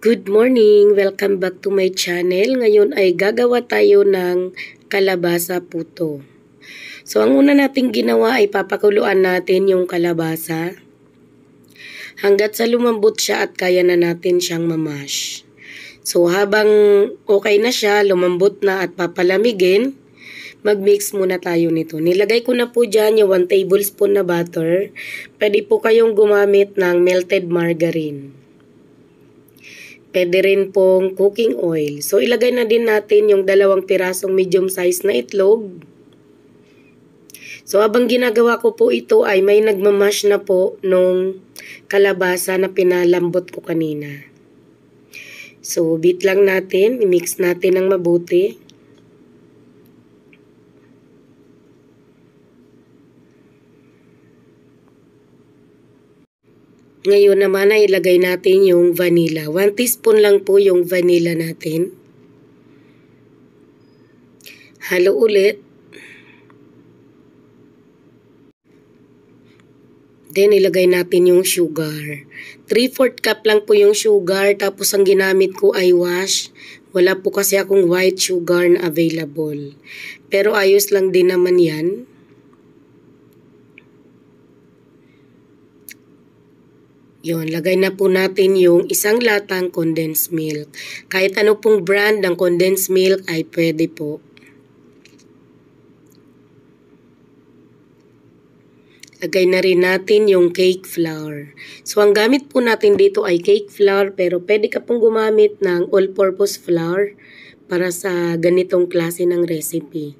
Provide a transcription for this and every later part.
Good morning! Welcome back to my channel. Ngayon ay gagawa tayo ng kalabasa puto. So, ang una nating ginawa ay papakuluan natin yung kalabasa hanggat sa lumambot siya at kaya na natin siyang mamash. So, habang okay na siya, lumambot na at papalamigin, mag-mix muna tayo nito. Nilagay ko na po dyan yung 1 tablespoon na butter. Pwede po kayong gumamit ng melted margarine. Pwede rin pong cooking oil. So, ilagay na din natin yung 2 pirasong medium size na itlog. So, habang ginagawa ko po ito ay may nagmamash na po nung kalabasa na pinalambot ko kanina. So, beat lang natin. I-mix natin ng mabuti. Ngayon naman ay ilagay natin yung vanilla. 1 teaspoon lang po yung vanilla natin. Halo ulit. Then ilagay natin yung sugar. 3/4 cup lang po yung sugar. Tapos ang ginamit ko ay wash. Wala po kasi akong white sugar na available. Pero ayos lang din naman yan. Yun, lagay na po natin yung 1 latang condensed milk. Kahit ano pong brand ng condensed milk ay pwede po. Lagay na rin natin yung cake flour. So, ang gamit po natin dito ay cake flour, pero pwede ka pong gumamit ng all-purpose flour para sa ganitong klase ng recipe.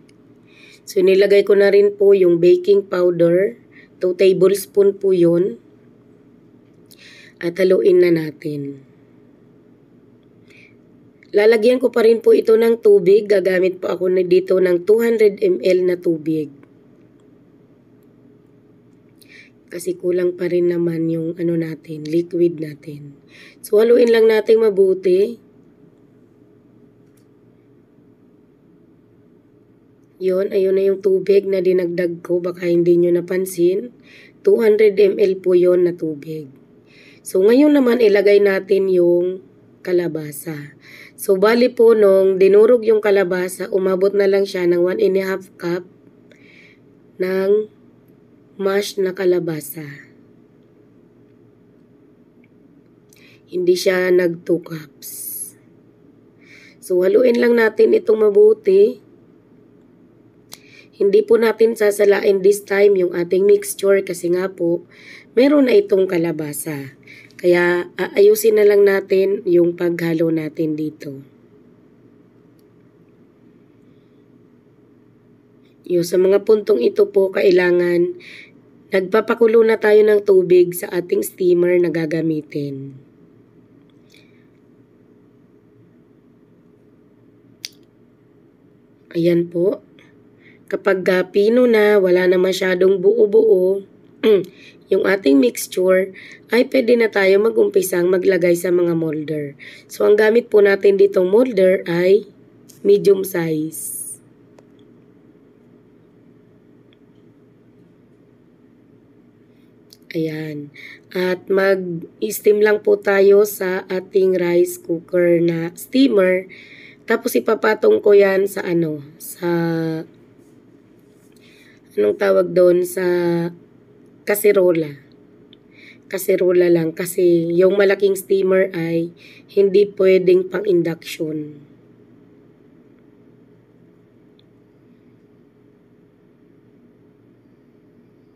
So, nilagay ko na rin po yung baking powder. 2 tablespoon po yun. At haluin na natin. Lalagyan ko pa rin po ito ng tubig. Gagamit po ako dito ng 200 ml na tubig. Kasi kulang pa rin naman yung liquid natin. So, haluin lang natin mabuti. Yun, ayun na yung tubig na dinagdag ko. Baka hindi nyo napansin. 200 ml po yun na tubig. So, ngayon naman ilagay natin yung kalabasa. So, bali po nung dinurog yung kalabasa, umabot na lang siya ng 1½ cup ng mashed na kalabasa. Hindi siya nag 2 cups. So, haluin lang natin itong mabuti. Hindi po natin sasalain this time yung ating mixture kasi nga po, meron na itong kalabasa. Kaya ayusin na lang natin yung paghalo natin dito. Yung sa mga puntong ito po, kailangan nagpapakulo na tayo ng tubig sa ating steamer na gagamitin. Ayan po. Kapag pino na, wala na masyadong buo-buo, yung ating mixture, ay pwede na tayo mag-umpisang maglagay sa mga molder. So, ang gamit po natin ditong molder ay medium size. Ayan. At mag-steam lang po tayo sa ating rice cooker na steamer. Tapos ipapatong ko yan sa anong tawag doon, sa kaserola. Kaserola lang kasi yung malaking steamer ay hindi pwedeng pang induction.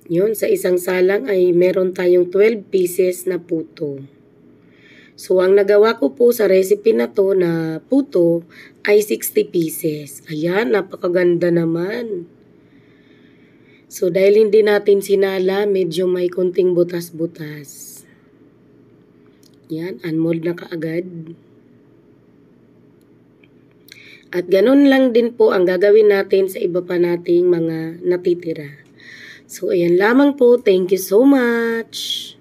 Yun, sa isang salang ay meron tayong 12 pieces na puto. So, ang nagawa ko po sa recipe na to na puto ay 60 pieces. Ayan, napakaganda naman. So, dahil hindi natin sinala, medyo may konting butas-butas. Yan, unmold na kaagad. At ganun lang din po ang gagawin natin sa iba pa nating mga natitira. So, ayan lamang po. Thank you so much!